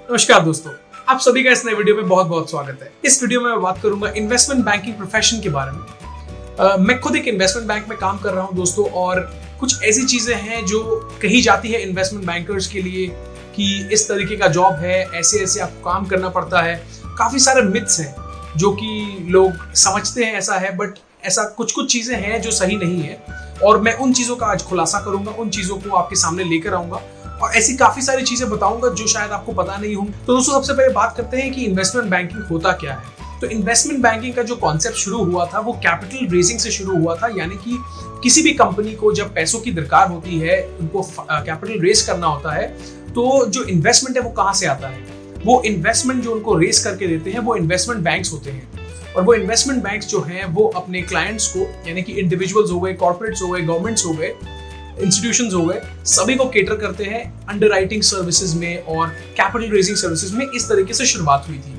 नमस्कार दोस्तों, आप सभी का इस नए वीडियो में बहुत बहुत स्वागत है। इस वीडियो में मैं बात करूंगा इन्वेस्टमेंट बैंकिंग प्रोफेशन के बारे में। मैं खुद एक इन्वेस्टमेंट बैंक में काम कर रहा हूं दोस्तों, और कुछ ऐसी चीजें हैं जो कही जाती है इन्वेस्टमेंट बैंकर्स के लिए कि इस तरीके का जॉब है, ऐसे ऐसे आपको काम करना पड़ता है। काफी सारे मिथ्स हैं जो कि लोग समझते हैं ऐसा है, बट ऐसा कुछ कुछ चीजें हैं जो सही नहीं है, और मैं उन चीजों का आज खुलासा करूंगा, उन चीजों को आपके सामने लेकर आऊंगा और ऐसी काफी सारी चीजें बताऊंगा जो शायद आपको पता नहीं हो। तो दोस्तों, सबसे पहले बात करते हैं कि इन्वेस्टमेंट बैंकिंग होता क्या है। तो इन्वेस्टमेंट बैंकिंग का जो कॉन्सेप्ट शुरू हुआ था वो कैपिटल रेजिंग से शुरू हुआ था, यानी कि किसी भी कंपनी को जब पैसों की दरकार होती है, उनको कैपिटल रेज करना होता है, तो जो इन्वेस्टमेंट है वो कहाँ से आता है। वो इन्वेस्टमेंट जो उनको रेज करके देते हैं वो इन्वेस्टमेंट बैंक्स होते हैं, और वो इन्वेस्टमेंट बैंक्स जो हैं वो अपने क्लाइंट्स को, यानी कि इंडिविजुअल्स हो गए, कॉर्पोरेट्स हो गए, गवर्नमेंट्स हो गए, इंस्टीट्यूशंस हो गए, सभी को केटर करते हैं अंडरराइटिंग सर्विसेज में और कैपिटल रेजिंग सर्विसेज में। इस तरीके से शुरुआत हुई थी।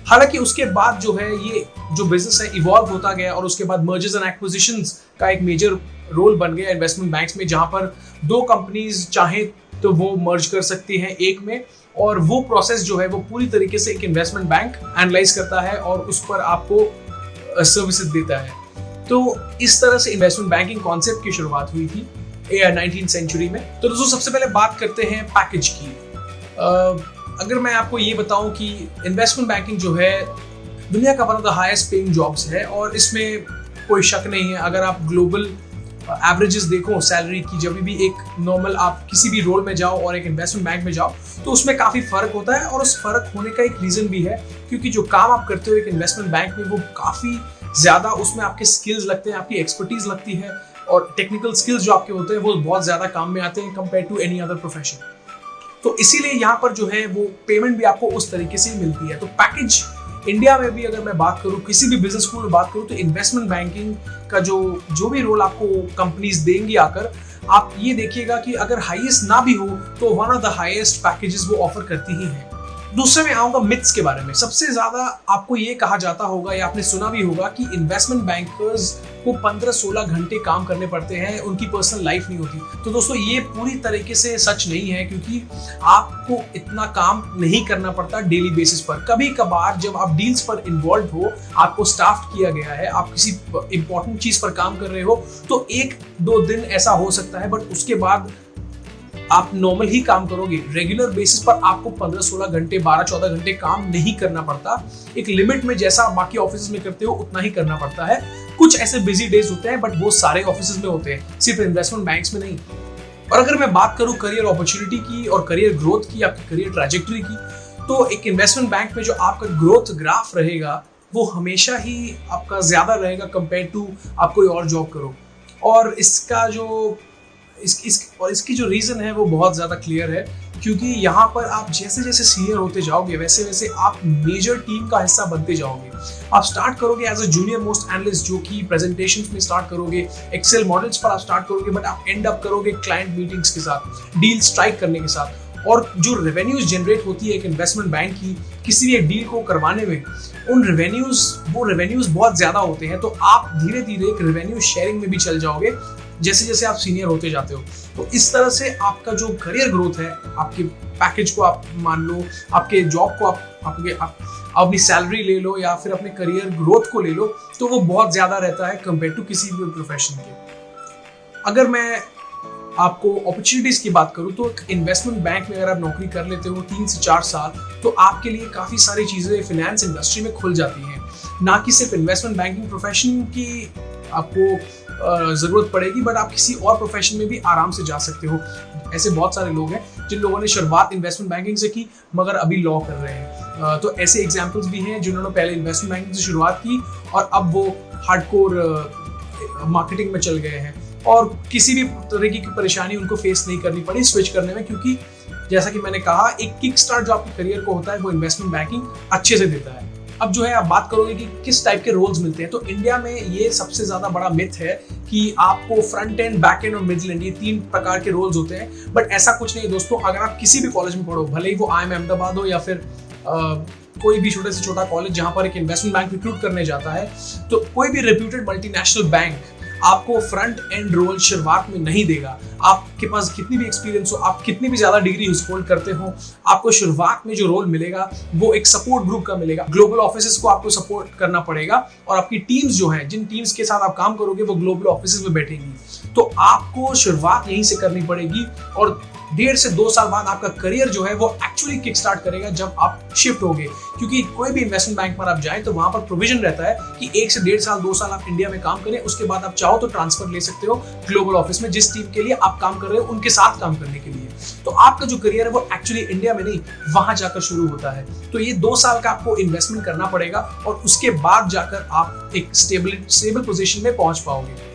हालांकि उसके बाद जो है ये जो बिजनेस है इवॉल्व होता गया, और उसके बाद मर्जर्स एंड एक्विजिशंस का एक मेजर रोल बन गया इन्वेस्टमेंट बैंक्स में, जहां पर दो कंपनीज चाहे तो वो मर्ज कर सकती हैं एक में, और वो प्रोसेस जो है वो पूरी तरीके से एक इन्वेस्टमेंट बैंक एनालाइज करता है और उस पर आपको सर्विसेज देता है। तो इस तरह से इन्वेस्टमेंट बैंकिंग कॉन्सेप्ट की शुरुआत हुई थी 19th सेंचुरी में। तो दोस्तों, सबसे पहले बात करते हैं पैकेज की। अगर मैं आपको ये बताऊं कि इन्वेस्टमेंट बैंकिंग जो है दुनिया का one of the highest paying jobs है, और इसमें कोई शक नहीं है। अगर आप ग्लोबल एवरेजेस देखो सैलरी की, जब भी एक नॉर्मल आप किसी भी रोल में जाओ और एक इन्वेस्टमेंट बैंक में जाओ, तो उसमें काफ़ी फ़र्क होता है। और उस फर्क होने का एक रीज़न भी है, क्योंकि जो काम आप करते हो एक इन्वेस्टमेंट बैंक में वो काफ़ी ज़्यादा, उसमें आपके स्किल्स लगते हैं, आपकी एक्सपर्टीज लगती है, और टेक्निकल स्किल्स जो आपके होते हैं वो बहुत ज़्यादा काम में आते हैं compare to any other profession. तो इसीलिए यहाँ पर जो है वो पेमेंट भी आपको उस तरीके से मिलती है। तो पैकेज इंडिया में भी अगर मैं बात करूँ, किसी भी बिजनेस स्कूल में बात करूँ, तो इन्वेस्टमेंट बैंकिंग का जो भी रोल आपको कंपनीज देंगी आकर, आप ये देखिएगा कि अगर हाईएस्ट ना भी हो तो one of the highest packages वो ऑफर करती ही है। दूसरे में आऊंगा मिथ्स के बारे में। सबसे ज्यादा आपको ये कहा जाता होगा या आपने सुना भी होगा कि इन्वेस्टमेंट बैंकर्स को 15-16 घंटे काम करने पड़ते हैं, उनकी पर्सनल लाइफ नहीं होती। तो दोस्तों, ये पूरी तरीके से सच नहीं है, क्योंकि आपको इतना काम नहीं करना पड़ता डेली बेसिस पर। कभी कभार जब आप डील्स पर इन्वॉल्व हो, आपको स्टाफ किया गया है, आप किसी इंपॉर्टेंट चीज पर काम कर रहे हो, तो 1-2 दिन ऐसा हो सकता है, बट उसके बाद आप नॉर्मल ही काम करोगे। रेगुलर बेसिस पर आपको 15-16 घंटे, 12-14 घंटे काम नहीं करना पड़ता। एक लिमिट में जैसा आप बाकी ऑफिस में करते हो उतना ही करना पड़ता है। कुछ ऐसे बिजी डेज होते हैं, बट वो सारे ऑफिस में होते हैं, सिर्फ इन्वेस्टमेंट बैंक्स में नहीं। और अगर मैं बात करूं करियर अपॉर्चुनिटी की और करियर ग्रोथ की, आपकी करियर ट्रैजेक्टरी की, तो एक इन्वेस्टमेंट बैंक में जो आपका ग्रोथ ग्राफ रहेगा वो हमेशा ही आपका ज्यादा रहेगा कंपेयर टू आप कोई और जॉब करो। और इसका जो इसकी जो रीज़न है वो बहुत ज़्यादा क्लियर है, क्योंकि यहाँ पर आप जैसे जैसे सीनियर होते जाओगे वैसे वैसे आप मेजर टीम का हिस्सा बनते जाओगे। आप स्टार्ट करोगे as a junior most analyst, जो कि प्रेजेंटेशंस में स्टार्ट करोगे, एक्सेल मॉडल्स पर आप स्टार्ट करोगे, बट आप एंड अप करोगे क्लाइंट मीटिंग्स के साथ, डील स्ट्राइक करने के साथ। और जो रेवेन्यूज जनरेट होती है एक इन्वेस्टमेंट बैंक की किसी भी एक डील को करवाने में, वो रेवेन्यूज बहुत ज़्यादा होते हैं। तो आप धीरे धीरे एक रेवेन्यू शेयरिंग में भी चल जाओगे जैसे जैसे आप सीनियर होते जाते हो। तो इस तरह से आपका जो करियर ग्रोथ है, आपके पैकेज को आप मान लो, आपके जॉब को आप अपनी सैलरी ले लो या फिर अपने करियर ग्रोथ को ले लो, तो वो बहुत ज़्यादा रहता है कंपेयर टू किसी भी प्रोफेशन के। अगर मैं आपको अपॉर्चुनिटीज की बात करूं, तो इन्वेस्टमेंट बैंक में अगर आप नौकरी कर लेते हो 3 से 4 साल, तो आपके लिए काफ़ी सारी चीज़ें फिनेंस इंडस्ट्री में खुल जाती हैं। ना कि सिर्फ इन्वेस्टमेंट बैंकिंग प्रोफेशन की आपको ज़रूरत पड़ेगी, बट आप किसी और प्रोफेशन में भी आराम से जा सकते हो। ऐसे बहुत सारे लोग हैं जिन लोगों ने शुरुआत इन्वेस्टमेंट बैंकिंग से की मगर अभी लॉ कर रहे हैं। तो ऐसे एग्जाम्पल्स भी हैं जिन्होंने पहले इन्वेस्टमेंट बैंकिंग से शुरुआत की और अब वो हार्डकोर मार्केटिंग में चल गए हैं, और किसी भी तरीके की परेशानी उनको फेस नहीं करनी पड़ी स्विच करने में, क्योंकि जैसा कि मैंने कहा, एक किक स्टार्ट जो आपके करियर को होता है वो इन्वेस्टमेंट बैंकिंग अच्छे से देता है। अब जो है आप बात करोगे कि किस टाइप के रोल्स मिलते हैं, तो इंडिया में ये सबसे ज्यादा बड़ा मिथ है कि आपको फ्रंट एंड, बैक एंड और मिडिल एंड, ये 3 प्रकार के रोल्स होते हैं। बट ऐसा कुछ नहीं है दोस्तों। अगर आप किसी भी कॉलेज में पढ़ो, भले ही वो IIM अहमदाबाद हो या फिर कोई भी छोटे से छोटा कॉलेज जहां पर एक इन्वेस्टमेंट बैंक रिक्रूट करने जाता है, तो कोई भी रेप्यूटेड मल्टीनेशनल बैंक आपको फ्रंट एंड रोल शुरुआत में नहीं देगा। आपके पास कितनी भी एक्सपीरियंस हो, आप कितनी भी ज्यादा डिग्री होल्ड करते हो, आपको शुरुआत में जो रोल मिलेगा वो एक सपोर्ट ग्रुप का मिलेगा। ग्लोबल ऑफिसेस को आपको सपोर्ट करना पड़ेगा और आपकी टीम्स जो है, जिन टीम्स के साथ आप काम करोगे वो ग्लोबल ऑफिसेस में बैठेंगी। तो आपको शुरुआत यहीं से करनी पड़ेगी और 1.5 से 2 साल बाद आपका करियर जो है वो एक्चुअली किक स्टार्ट करेगा जब आप शिफ्ट होगे। क्योंकि कोई भी इन्वेस्टमेंट बैंक पर आप जाएं तो वहां पर प्रोविजन रहता है कि 1 से 1.5 साल 2 साल आप इंडिया में काम करें, उसके बाद आप चाहो तो ट्रांसफर ले सकते हो ग्लोबल ऑफिस में, जिस टीम के लिए आप काम कर रहे हो उनके साथ काम करने के लिए। तो आपका जो करियर है वो एक्चुअली इंडिया में नहीं, वहां जाकर शुरू होता है। तो ये 2 साल का आपको इन्वेस्टमेंट करना पड़ेगा और उसके बाद जाकर आप एक स्टेबल पोजीशन में पहुंच पाओगे।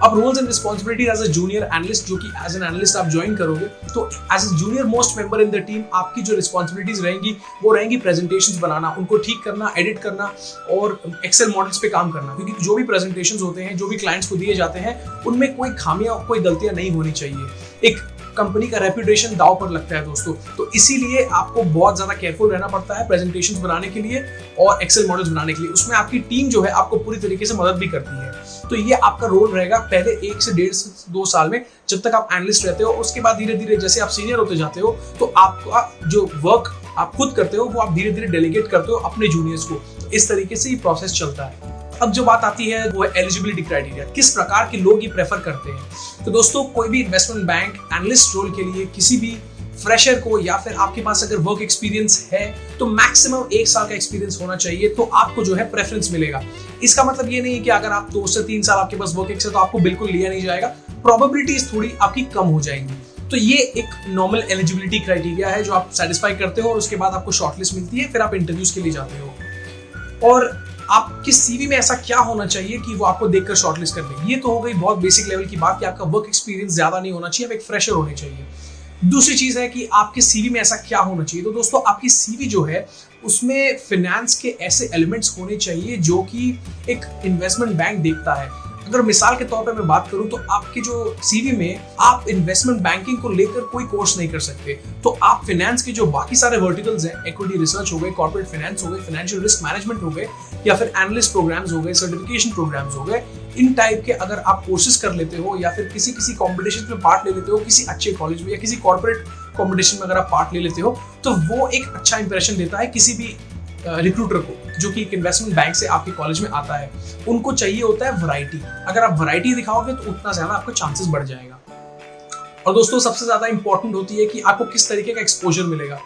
अब roles and responsibility as a junior analyst, जो कि एज एन एनालिस्ट आप ज्वाइन करोगे, तो as a junior most member in the team आपकी जो रिस्पॉन्सिबिलिटीज रहेंगी वो रहेंगी प्रेजेंटेशंस बनाना, उनको ठीक करना, एडिट करना और एक्सेल मॉडल्स पे काम करना। क्योंकि जो भी प्रेजेंटेशंस होते हैं, जो भी क्लाइंट्स को दिए जाते हैं, उनमें कोई खामियां, कोई गलतियां नहीं होनी चाहिए। एक कंपनी का रेपुटेशन दांव पर लगता है दोस्तों, तो इसीलिए आपको बहुत ज्यादा केयरफुल रहना पड़ता है प्रेजेंटेशंस बनाने के लिए और एक्सेल मॉडल्स बनाने के लिए। उसमें आपकी टीम जो है आपको पूरी तरीके से मदद भी करती है। तो ये आपका रोल रहेगा पहले 1 से 1.5 से 2 साल में, जब तक आप एनालिस्ट रहते हो। उसके बाद धीरे धीरे जैसे आप सीनियर होते जाते हो तो आपका जो वर्क आप खुद करते हो वो आप धीरे धीरे डेलीगेट करते हो अपने जूनियर्स को। इस तरीके से ये प्रोसेस चलता है। अब जो बात आती है वो है एलिजिबिलिटी क्राइटेरिया, किस प्रकार के लोग ये प्रेफर करते हैं। तो दोस्तों, कोई भी इन्वेस्टमेंट बैंक एनालिस्ट रोल के लिए किसी भी फ्रेशर को, या फिर आपके पास अगर वर्क एक्सपीरियंस है तो मैक्सिमम 1 साल का एक्सपीरियंस होना चाहिए, तो आपको जो है प्रेफरेंस मिलेगा। इसका मतलब ये नहीं है कि अगर आप 2 से 3 साल आपके पास वर्क एक्सपीरियंस है तो आपको बिल्कुल लिया नहीं जाएगा, प्रोबेबिलिटीज थोड़ी आपकी कम हो जाएंगी। तो ये एक नॉर्मल एलिजिबिलिटी क्राइटेरिया है जो आप सेटिस्फाई करते हो और उसके बाद आपको शॉर्टलिस्ट मिलती है, फिर आप इंटरव्यूज के लिए जाते हो। और आपके सीवी में ऐसा क्या होना चाहिए कि वो आपको देखकर शॉर्टलिस्ट कर दे। ये तो हो गई बहुत बेसिक लेवल की बात कि आपका वर्क एक्सपीरियंस ज्यादा नहीं होना चाहिए, आप एक फ्रेशर होने चाहिए। दूसरी चीज है कि आपके सीवी में ऐसा क्या होना चाहिए। तो दोस्तों, आपकी सीवी जो है उसमें फाइनेंस के ऐसे एलिमेंट्स होने चाहिए जो कि एक इन्वेस्टमेंट बैंक देखता है। अगर मिसाल के तौर पर मैं बात करूं तो आपके जो सीवी में आप इन्वेस्टमेंट बैंकिंग को लेकर कोई कोर्स नहीं कर सकते, तो आप फाइनेंस के जो बाकी सारे वर्टिकल्स हैं, इक्विटी रिसर्च हो गए, कॉर्पोरेट फाइनेंस हो गए, फाइनेंशियल रिस्क मैनेजमेंट हो गए, या फिर एनालिस्ट प्रोग्राम्स हो गए, सर्टिफिकेशन प्रोग्राम्स हो गए, इन टाइप के अगर आप कोर्सेज कर लेते हो या फिर किसी कॉम्पिटिशन में पार्ट ले लेते हो, किसी अच्छे कॉलेज में या किसी कॉर्पोरेट कॉम्पिटिशन में अगर आप पार्ट ले लेते हो, तो वो एक अच्छा इंप्रेशन देता है किसी भी रिक्रूटर को जो कि एक इन्वेस्टमेंट बैंक से आपके कॉलेज में आता है। उनको चाहिए होता है वैरायटी। अगर आप वैरायटी दिखाओगे तो उतना ज्यादा आपका चांसेस बढ़ जाएगा। और दोस्तों, सबसे ज्यादा इंपॉर्टेंट होती है कि आपको किस तरीके का एक्सपोजर मिलेगा।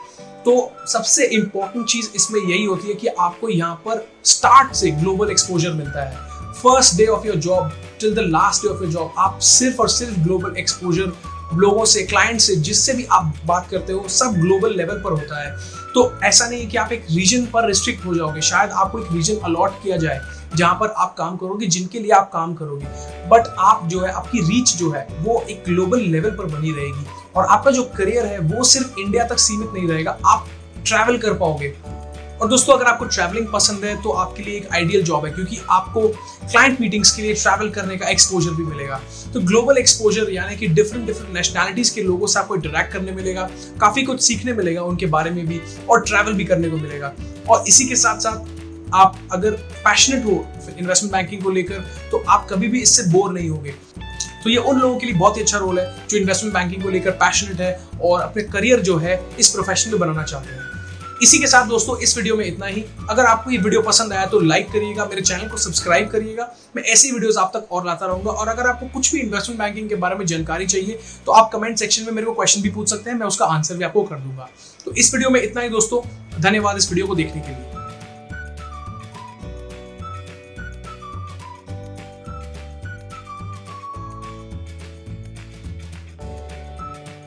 तो सबसे इंपॉर्टेंट चीज इसमें यही होती है कि आपको यहाँ पर स्टार्ट से ग्लोबल एक्सपोजर मिलता है। First day of your job till the last day of your job आप सिर्फ और सिर्फ ग्लोबल एक्सपोजर, लोगों से, क्लाइंट से, जिससे भी आप बात करते हो, सब ग्लोबल लेवल पर होता है। तो ऐसा नहीं है कि आप एक रीजन पर रिस्ट्रिक्ट हो जाओगे। शायद आपको एक रीजन अलॉट किया जाए जहां पर आप काम करोगे, जिनके लिए आप काम करोगे, बट आप जो है, आपकी रीच जो है वो एक ग्लोबल लेवल पर बनी रहेगी और आपका जो करियर है वो सिर्फ इंडिया तक सीमित नहीं रहेगा, आप ट्रैवल कर पाओगे। और दोस्तों, अगर आपको ट्रैवलिंग पसंद है तो आपके लिए एक आइडियल जॉब है, क्योंकि आपको क्लाइंट मीटिंग्स के लिए ट्रैवल करने का एक्सपोजर भी मिलेगा। तो ग्लोबल एक्सपोजर यानी कि डिफरेंट नेशनैलिटीज के लोगों से आपको इंटरेक्ट करने मिलेगा, काफी कुछ सीखने मिलेगा उनके बारे में भी, और ट्रैवल भी करने को मिलेगा। और इसी के साथ साथ आप अगर पैशनेट हो इन्वेस्टमेंट बैंकिंग को लेकर तो आप कभी भी इससे बोर नहीं होगे। तो ये उन लोगों के लिए बहुत ही अच्छा रोल है जो इन्वेस्टमेंट बैंकिंग को लेकर पैशनेट है और अपने करियर जो है इस प्रोफेशन में बनाना चाहते हैं। इसी के साथ दोस्तों, इस वीडियो में इतना ही। अगर आपको ये वीडियो पसंद आया तो लाइक करिएगा, मेरे चैनल को सब्सक्राइब करिएगा। मैं ऐसी वीडियोस आप तक और लाता रहूंगा। और अगर आपको कुछ भी इन्वेस्टमेंट बैंकिंग के बारे में जानकारी चाहिए तो आप कमेंट सेक्शन में मेरे को क्वेश्चन भी पूछ सकते हैं, मैं उसका आंसर भी आपको कर दूंगा। तो इस वीडियो में इतना ही दोस्तों, धन्यवाद इस वीडियो को देखने के लिए।